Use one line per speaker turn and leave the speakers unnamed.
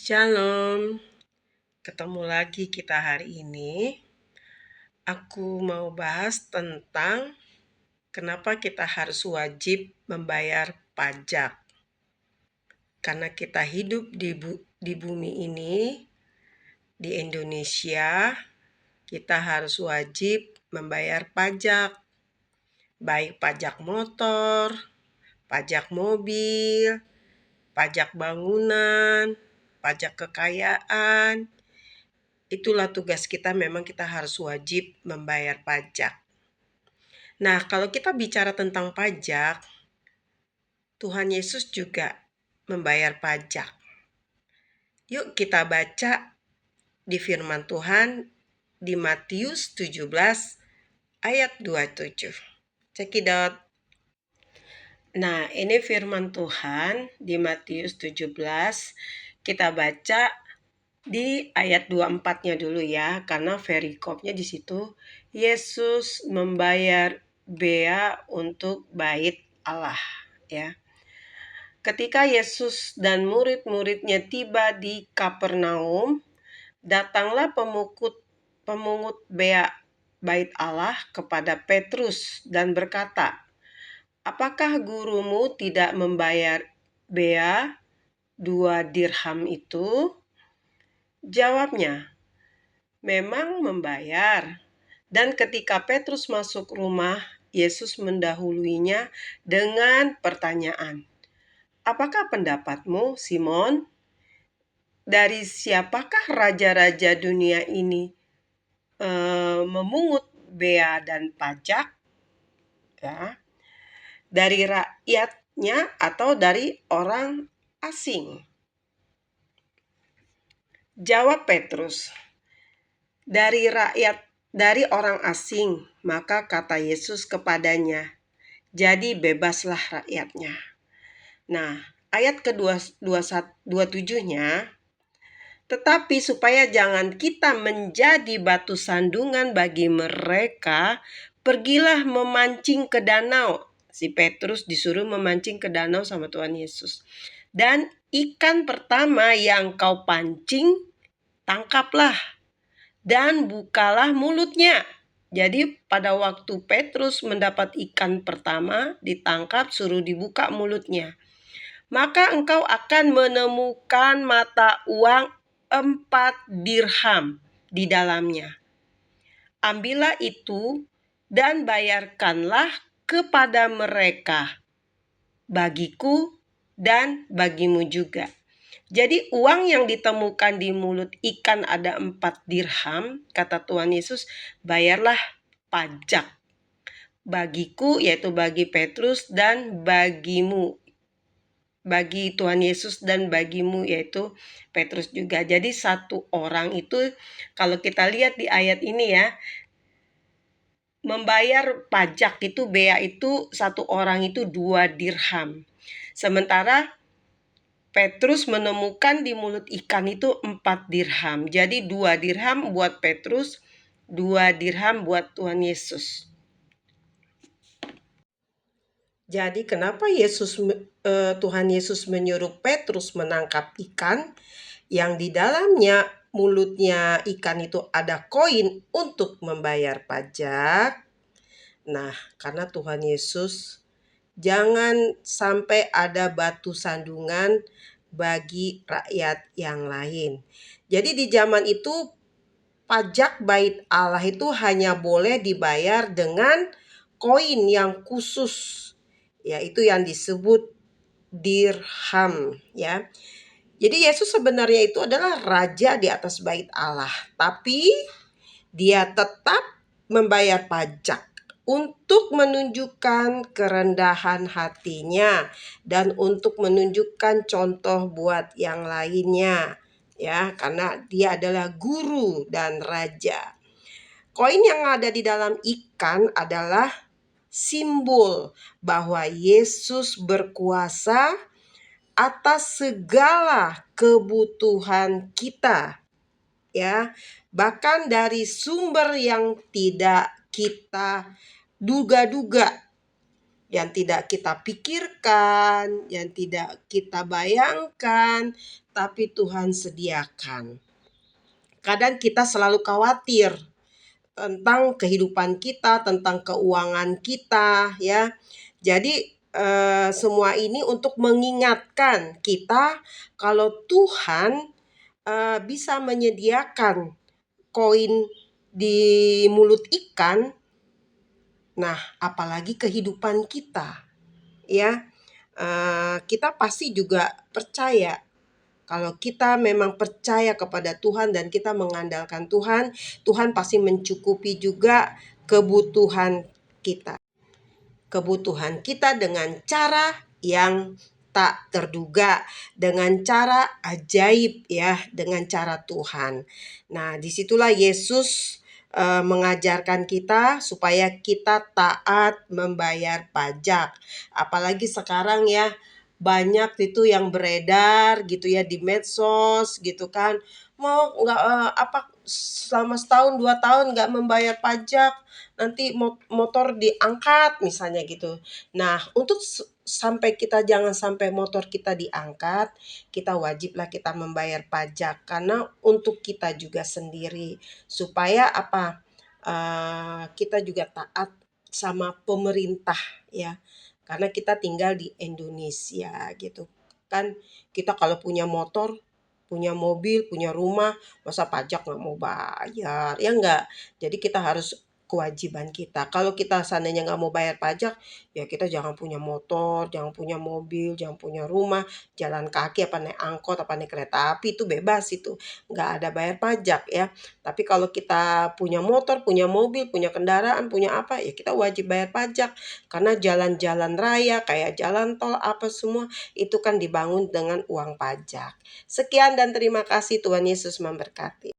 Shalom, ketemu lagi kita hari ini. Aku mau bahas tentang kenapa kita harus wajib membayar pajak. Karena kita hidup di bumi ini, di Indonesia, kita harus wajib membayar pajak. Baik pajak motor, pajak mobil, pajak bangunan, pajak kekayaan. Itulah tugas kita, memang kita harus wajib membayar pajak. Nah, kalau kita bicara tentang pajak, Tuhan Yesus juga membayar pajak. Yuk kita baca di firman Tuhan di Matius 17 ayat 27. Check it out. Nah, ini firman Tuhan di Matius 17. Kita baca di ayat 24-nya dulu ya, karena perikopnya di situ Yesus membayar bea untuk bait Allah ya. Ketika Yesus dan murid-muridnya tiba di Kapernaum, datanglah pemungut bea bait Allah kepada Petrus dan berkata, "Apakah gurumu tidak membayar bea 2 dirham itu?" Jawabnya, "Memang membayar." Dan ketika Petrus masuk rumah, Yesus mendahuluinya dengan pertanyaan, "Apakah pendapatmu, Simon? Dari siapakah raja-raja dunia ini memungut bea dan pajak? Ya, dari rakyatnya atau dari orang asing?" Jawab Petrus, dari orang asing. Maka kata Yesus kepadanya, "Jadi bebaslah rakyatnya." Nah, ayat ke-27-nya, "Tetapi supaya jangan kita menjadi batu sandungan bagi mereka, pergilah memancing ke danau." Si Petrus disuruh memancing ke danau sama Tuhan Yesus. "Dan ikan pertama yang kau pancing, tangkaplah dan bukalah mulutnya." Jadi pada waktu Petrus mendapat ikan pertama, ditangkap, suruh dibuka mulutnya. "Maka engkau akan menemukan mata uang 4 dirham di dalamnya. Ambillah itu dan bayarkanlah kepada mereka, bagiku dan bagimu juga." Jadi uang yang ditemukan di mulut ikan ada 4 dirham, kata Tuhan Yesus, bayarlah pajak. Bagiku, yaitu bagi Petrus, dan bagimu, bagi Tuhan Yesus, dan bagimu, yaitu Petrus juga. Jadi satu orang itu, kalau kita lihat di ayat ini ya, membayar pajak itu, bea itu, satu orang itu 2 dirham. Sementara Petrus menemukan di mulut ikan itu 4 dirham. Jadi 2 dirham buat Petrus, 2 dirham buat Tuhan Yesus. Jadi kenapa Tuhan Yesus menyuruh Petrus menangkap ikan yang di dalamnya mulutnya ikan itu ada koin untuk membayar pajak? Nah, karena Tuhan Yesus jangan sampai ada batu sandungan bagi rakyat yang lain. Jadi di zaman itu pajak bait Allah itu hanya boleh dibayar dengan koin yang khusus, yaitu yang disebut dirham ya. Jadi Yesus sebenarnya itu adalah raja di atas bait Allah, tapi dia tetap membayar pajak untuk menunjukkan kerendahan hatinya dan untuk menunjukkan contoh buat yang lainnya ya, karena dia adalah guru dan raja. Koin yang ada di dalam ikan adalah simbol bahwa Yesus berkuasa atas segala kebutuhan kita ya, bahkan dari sumber yang tidak kita duga-duga. yang tidak kita pikirkan, yang tidak kita bayangkan, tapi Tuhan sediakan. Kadang kita selalu khawatir tentang kehidupan kita, tentang keuangan kita, ya. Jadi semua ini untuk mengingatkan kita kalau Tuhan bisa menyediakan koin di mulut ikan. Nah, apalagi kehidupan kita, ya. Kita pasti juga percaya kalau kita memang percaya kepada Tuhan dan kita mengandalkan Tuhan, Tuhan pasti mencukupi juga kebutuhan kita. Kebutuhan kita dengan cara yang tak terduga, dengan cara ajaib, ya, dengan cara Tuhan. Nah, disitulah Yesus mengajarkan kita supaya kita taat membayar pajak. Apalagi sekarang, ya, banyak itu yang beredar gitu ya di medsos gitu kan, mau nggak selama setahun 2 tahun nggak membayar pajak, nanti motor diangkat misalnya gitu. Nah, untuk sampai kita jangan sampai motor kita diangkat, kita wajiblah kita membayar pajak karena untuk kita juga sendiri supaya kita juga taat sama pemerintah, ya. Karena kita tinggal di Indonesia gitu kan, kita kalau punya motor, punya mobil, punya rumah, masa pajak nggak mau bayar, ya enggak? Jadi kita harus kewajiban kita. Kalau kita seandainya nggak mau bayar pajak, ya kita jangan punya motor, jangan punya mobil, jangan punya rumah, jalan kaki apa naik angkot apa naik kereta api itu bebas itu, nggak ada bayar pajak ya. Tapi kalau kita punya motor, punya mobil, punya kendaraan, punya apa, ya kita wajib bayar pajak. Karena jalan-jalan raya kayak jalan tol apa semua itu kan dibangun dengan uang pajak. Sekian dan terima kasih, Tuhan Yesus memberkati.